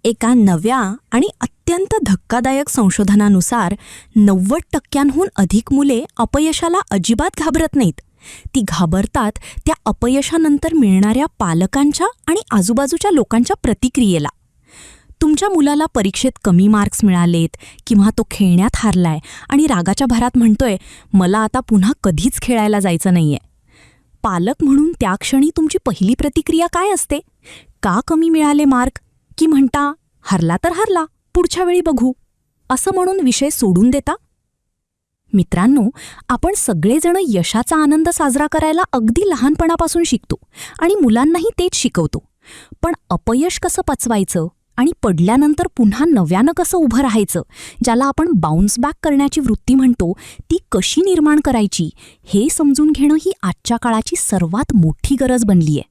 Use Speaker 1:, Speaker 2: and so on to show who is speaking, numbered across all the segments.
Speaker 1: एका नव्या आणि अत्यंत धक्कादायक संशोधनानुसार 90% अधिक मुले अपयशाला अजिबात घाबरत नाहीत. ती घाबरतात त्या अपयशानंतर मिळणाऱ्या पालकांच्या आणि आजूबाजूच्या लोकांच्या प्रतिक्रियेला. तुमच्या मुलाला परीक्षेत कमी मार्क्स मिळालेत किंवा तो खेळण्यात हारलाय आणि रागाच्या भरात म्हणतोय, मला आता पुन्हा कधीच खेळायला जायचं नाहीये. पालक म्हणून त्या क्षणी तुमची पहिली प्रतिक्रिया काय असते? का कमी मिळाले मार्क? की म्हणता, हरला तर हरला, पुढच्या वेळी बघू, असं म्हणून विषय सोडून देता? मित्रांनो, आपण सगळेजण यशाचा आनंद साजरा करायला अगदी लहानपणापासून शिकतो आणि मुलांनाही तेच शिकवतो. पण अपयश कसं पचवायचं आणि पडल्यानंतर पुन्हा नव्यानं कसं उभं राहायचं, ज्याला आपण बाउन्स बॅक करण्याची वृत्ती म्हणतो, ती कशी निर्माण करायची हे समजून घेणं ही आजच्या काळाची सर्वात मोठी गरज बनलीय.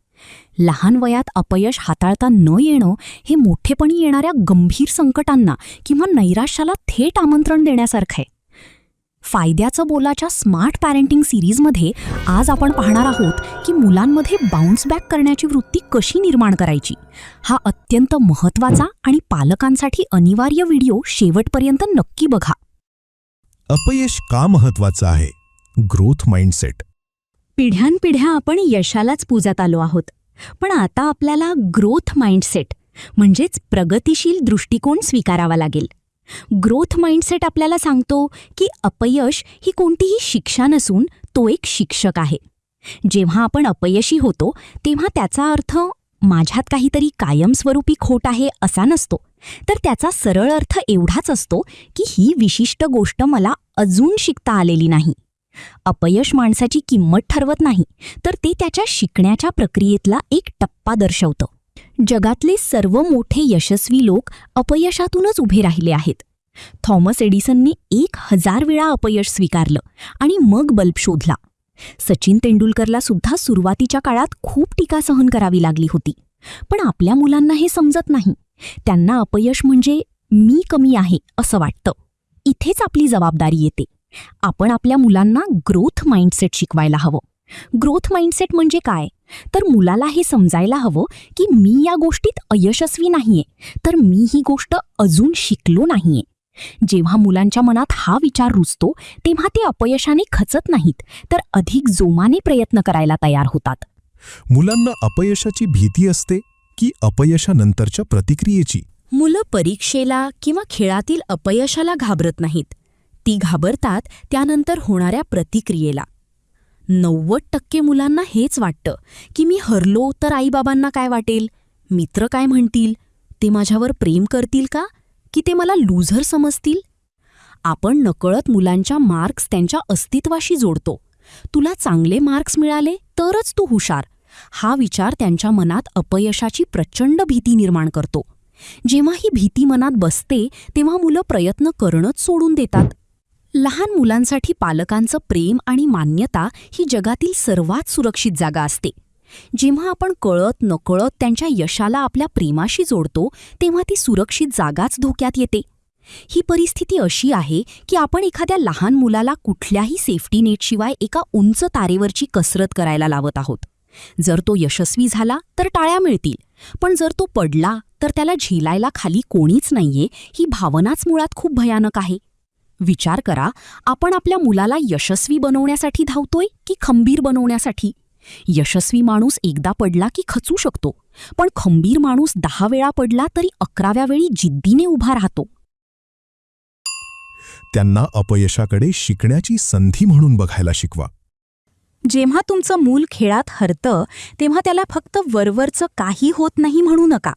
Speaker 1: लहान वयात अपयश हाताळता न येणं हे मोठेपणी येणाऱ्या गंभीर संकटांना किंवा नैराश्याला थेट आमंत्रण देण्यासारखं आहे. फायद्याचं बोलाच्या स्मार्ट पॅरेंटिंग सिरीजमध्ये आज आपण पाहणार आहोत की मुलांमध्ये बाउन्स बॅक करण्याची वृत्ती कशी निर्माण करायची. हा अत्यंत महत्त्वाचा आणि पालकांसाठी अनिवार्य व्हिडिओ शेवटपर्यंत नक्की बघा.
Speaker 2: अपयश का महत्वाचं आहे? Growth mindset.
Speaker 1: पिढ्यानपिढ्या आपण यशालाच पूजत आलो आहोत, पण आता आपल्याला ग्रोथ माइंडसेट म्हणजेच प्रगतिशील दृष्टिकोन स्वीकारावा लागेल. ग्रोथ माइंडसेट आपल्याला सांगतो की अपयश ही कोणतीही शिक्षा नसून तो एक शिक्षक आहे. जेव्हा आपण अपयशी होतो तेव्हा त्याचा अर्थ माझ्यात काहीतरी कायमस्वरूपी खोट आहे असा नसतो, तर त्याचा सरळ अर्थ एवढाच असतो की ही विशिष्ट गोष्ट मला अजून शिकता आलेली नाही. अपयश माणसाची किंमत ठरवत नाही, तर ते त्याच्या शिकण्याच्या प्रक्रियेतला एक टप्पा दर्शवतं. जगातले सर्व मोठे यशस्वी लोक अपयशातूनच उभे राहिले आहेत. थॉमस एडिसनने 1000 वेळा अपयश स्वीकारलं आणि मग बल्ब शोधला. सचिन तेंडुलकरला सुद्धा सुरुवातीच्या काळात खूप टीका सहन करावी लागली होती. पण आपल्या मुलांना हे समजत नाही. त्यांना अपयश म्हणजे मी कमी आहे असं वाटतं. इथेच आपली जबाबदारी येते. आपण आपल्या मुलांना ग्रोथ माइंडसेट शिकवायला हवं. ग्रोथ माइंडसेट म्हणजे काय? तर मुलाला हे समजायला हवं की मी या गोष्टीत अयशस्वी नाहीये, तर मी ही गोष्ट अजून शिकलो नाहीये. जेव्हा मुलांच्या मनात हा विचार रुजतो तेव्हा ते अपयशाने खचत नाहीत, तर अधिक जोमाने प्रयत्न करायला तयार होतात.
Speaker 2: मुलांना अपयशाची भीती असते की अपयशानंतरच्या प्रतिक्रियेची?
Speaker 1: मुलं परीक्षेला किंवा खेळातील अपयशाला घाबरत नाहीत. ती घाबरतात त्यानंतर होणाऱ्या प्रतिक्रियेला. 90% मुलांना हेच वाटतं की मी हरलो तर आईबाबांना काय वाटेल, मित्र काय म्हणतील, ते माझ्यावर प्रेम करतील का, की ते मला लूझर समजतील. आपण नकळत मुलांच्या मार्क्स त्यांच्या अस्तित्वाशी जोडतो. तुला चांगले मार्क्स मिळाले तरच तू हुशार, हा विचार त्यांच्या मनात अपयशाची प्रचंड भीती निर्माण करतो. जेव्हा ही भीती मनात बसते तेव्हा मुलं प्रयत्न करणंच सोडून देतात. लहान मुलांसाठी पालकांचं प्रेम आणि मान्यता ही जगातील सर्वात सुरक्षित जागा असते. जेव्हा आपण कळत नकळत त्यांच्या यशाला आपल्या प्रेमाशी जोडतो तेव्हा ती सुरक्षित जागाच धोक्यात येते. ही परिस्थिती अशी आहे की आपण एखाद्या लहान मुलाला कुठल्याही सेफ्टी नेटशिवाय एका उंच तारेवरची कसरत करायला लावत आहोत. जर तो यशस्वी झाला तर टाळ्या मिळतील, पण जर तो पडला तर त्याला झेलायला खाली कोणीच नाहीये, ही भावनाच मुळात खूप भयानक आहे. विचार करा, आपण आपल्या मुलाला यशस्वी बनवण्यासाठी धावतोय की खंबीर बनवण्यासाठी? यशस्वी माणूस एकदा पडला की खचू शकतो, पण खंबीर माणूस 10 वेळा पडला तरी 11व्या वेळी जिद्दीने उभा राहतो.
Speaker 2: त्यांना अपयशाकडे शिकण्याची संधी म्हणून बघायला शिकवा.
Speaker 1: जेव्हा तुमचं मूल खेळात हरतं तेव्हा त्याला फक्त वरवरचं काही होत नाही म्हणू नका.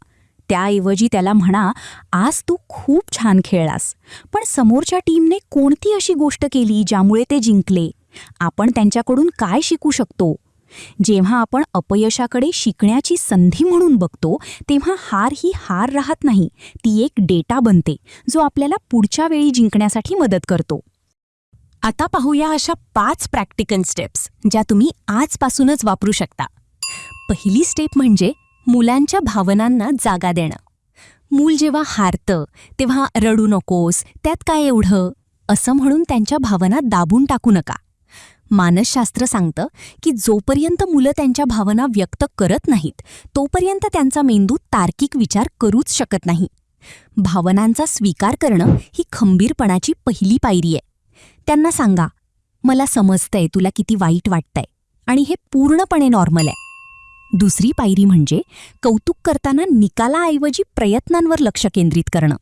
Speaker 1: त्याऐवजी त्याला म्हणा, आज तू खूप छान खेळलास, पण समोरच्या टीमने कोणती अशी गोष्ट केली ज्यामुळे ते जिंकले? आपण त्यांच्याकडून काय शिकू शकतो? जेव्हा आपण अपयशाकडे शिकण्याची संधी म्हणून बघतो तेव्हा हार ही हार राहत नाही, ती एक डेटा बनते जो आपल्याला पुढच्या वेळी जिंकण्यासाठी मदत करतो. आता पाहूया अशा 5 प्रॅक्टिकल स्टेप्स ज्या तुम्ही आजपासूनच वापरू शकता. पहिली स्टेप म्हणजे मुलांच्या भावनांना जागा देणं. मूल जेव्हा हारतं तेव्हा रडू नकोस, त्यात काय एवढं, असं म्हणून त्यांच्या भावना दाबून टाकू नका. मानसशास्त्र सांगतं की जोपर्यंत मुलं त्यांच्या भावना व्यक्त करत नाहीत तोपर्यंत त्यांचा मेंदू तार्किक विचार करूच शकत नाही. भावनांचा स्वीकार करणं ही खंबीरपणाची पहिली पायरी आहे. त्यांना सांगा, मला समजतंय तुला किती वाईट वाटतंय आणि हे पूर्णपणे नॉर्मल आहे. दुसरी पायरी म्हणजे कौतुक करताना निकालाऐवजी प्रयत्नांवर लक्ष केंद्रित करणं.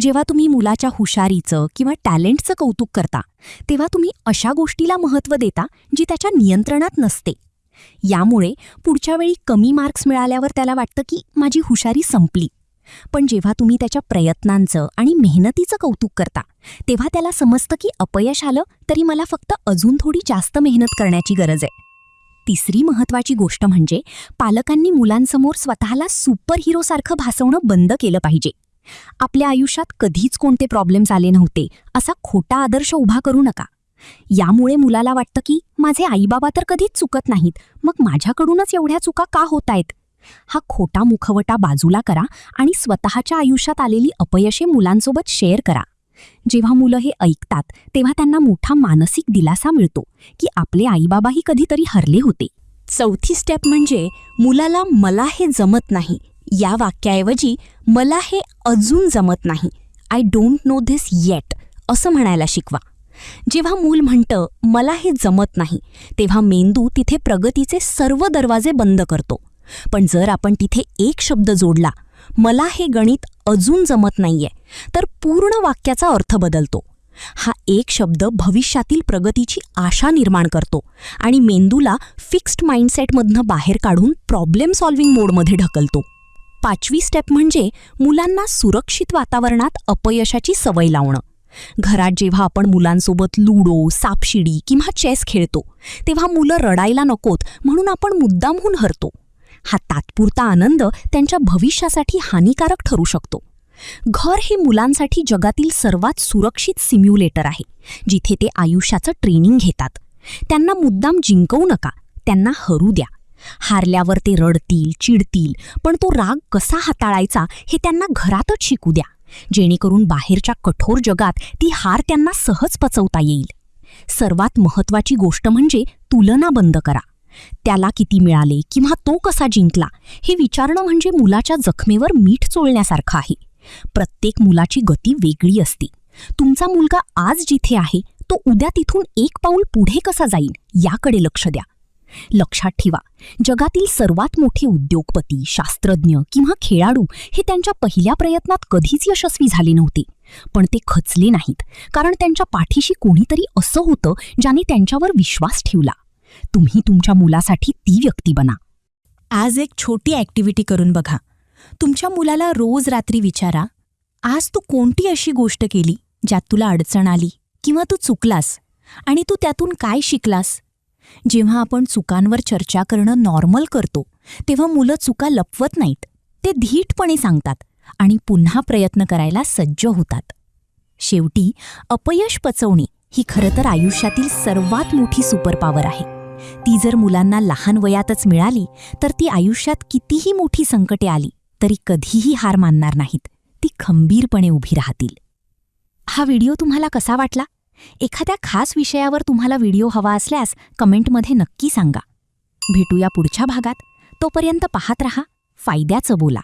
Speaker 1: जेव्हा तुम्ही मुलाच्या हुशारीचं किंवा टॅलेंटचं कौतुक करता तेव्हा तुम्ही अशा गोष्टीला महत्त्व देता जी त्याच्या नियंत्रणात नसते. यामुळे पुढच्या वेळी कमी मार्क्स मिळाल्यावर त्याला वाटतं की माझी हुशारी संपली. पण जेव्हा तुम्ही त्याच्या प्रयत्नांचं आणि मेहनतीचं कौतुक करता तेव्हा त्याला समजतं की अपयश आलं तरी मला फक्त अजून थोडी जास्त मेहनत करण्याची गरज आहे. तिसरी महत्त्वाची गोष्ट म्हणजे पालकांनी मुलांसमोर स्वतःला सुपर हिरोसारखं भासवणं बंद केलं पाहिजे. आपल्या आयुष्यात कधीच कोणते प्रॉब्लेम्स आले नव्हते असा खोटा आदर्श उभा करू नका. यामुळे मुलाला वाटतं की माझे आईबाबा तर कधीच चुकत नाहीत, मग माझ्याकडूनच एवढ्या चुका का होत आहेत. हा खोटा मुखवटा बाजूला करा आणि स्वतःच्या आयुष्यात आलेली अपयशे मुलांसोबत शेअर करा. जेव्हा मुलं हे ऐकतात तेव्हा त्यांना मोठा मानसिक दिलासा मिळतो की आपले आईबाबाही कधीतरी हरले होते. चौथी स्टेप म्हणजे मुलाला मला हे जमत नाही या वाक्याऐवजी मला हे अजून जमत नाही, I don't know this eight असं म्हणायला शिकवा. जेव्हा मूल म्हणतं मला हे जमत नाही तेव्हा मेंदू तिथे प्रगतीचे सर्व दरवाजे बंद करतो. पण जर आपण तिथे एक शब्द जोडला, मला हे गणित अजून जमत नाहीये, तर पूर्ण वाक्याचा अर्थ बदलतो. हा एक शब्द भविष्यातील प्रगतीची आशा निर्माण करतो आणि मेंदूला फिक्स्ड माइंडसेटमधनं बाहेर काढून प्रॉब्लेम सॉल्व्हिंग मोडमध्ये ढकलतो. पाचवी स्टेप म्हणजे मुलांना सुरक्षित वातावरणात अपयशाची सवय लावणं. घरात जेव्हा आपण मुलांसोबत लुडो, सापशिडी किंवा चेस खेळतो तेव्हा मुलं रडायला नकोत म्हणून आपण मुद्दामहून हरतो. हा तात्पुरता आनंद त्यांच्या भविष्यासाठी हानिकारक ठरू शकतो. घर हे मुलांसाठी जगातील सर्वात सुरक्षित सिम्युलेटर आहे, जिथे ते आयुष्याचं ट्रेनिंग घेतात. त्यांना मुद्दाम जिंकवू नका, त्यांना हरू द्या. हारल्यावर ते रडतील, चिडतील, पण तो राग कसा हाताळायचा हे त्यांना घरातच शिकू द्या, जेणेकरून बाहेरच्या कठोर जगात ती हार त्यांना सहज पचवता येईल. सर्वात महत्त्वाची गोष्ट म्हणजे तुलना बंद करा. त्याला किती मिळाले किंवा तो कसा जिंकला हे विचारणं म्हणजे मुलाच्या जखमेवर मीठ चोळण्यासारखं आहे. प्रत्येक मुलाची गती वेगळी असते. तुमचा मुलगा आज जिथे आहे तो उद्या तिथून एक पाऊल पुढे कसा जाईल याकडे लक्ष द्या. लक्षात ठेवा, जगातील सर्वात मोठे उद्योगपती, शास्त्रज्ञ किंवा खेळाडू हे त्यांच्या पहिल्या प्रयत्नात कधीच यशस्वी झाले नव्हते. पण ते खचले नाहीत, कारण त्यांच्या पाठीशी कोणीतरी असं होतं ज्याने त्यांच्यावर विश्वास ठेवला. तुम्ही तुमच्या मुलासाठी ती व्यक्ती बना. आज एक छोटी ॲक्टिव्हिटी करून बघा. तुमच्या मुलाला रोज रात्री विचारा, आज तू कोणती अशी गोष्ट केली ज्यात तुला अडचण आली किंवा तू चुकलास आणि तू त्यातून काय शिकलास. जेव्हा आपण चुकांवर चर्चा करणं नॉर्मल करतो तेव्हा मुलं चुका लपवत नाहीत, ते धीटपणे सांगतात आणि पुन्हा प्रयत्न करायला सज्ज होतात. शेवटी अपयश पचवणे ही खरं तर आयुष्यातील सर्वात मोठी सुपरपॉवर आहे. ती जर मुलांना लहान वयातच मिळाली तर ती आयुष्यात कितीही मोठी संकटे आली तरी कधीही हार मानणार नाहीत. ती खंबीरपणे उभी राहतील. हा व्हिडिओ तुम्हाला कसा वाटला? एखाद्या खास विषयावर तुम्हाला व्हिडिओ हवा असल्यास कमेंटमध्ये नक्की सांगा. भेटूया पुढच्या भागात. तोपर्यंत पाहत रहा फायद्याचं बोला.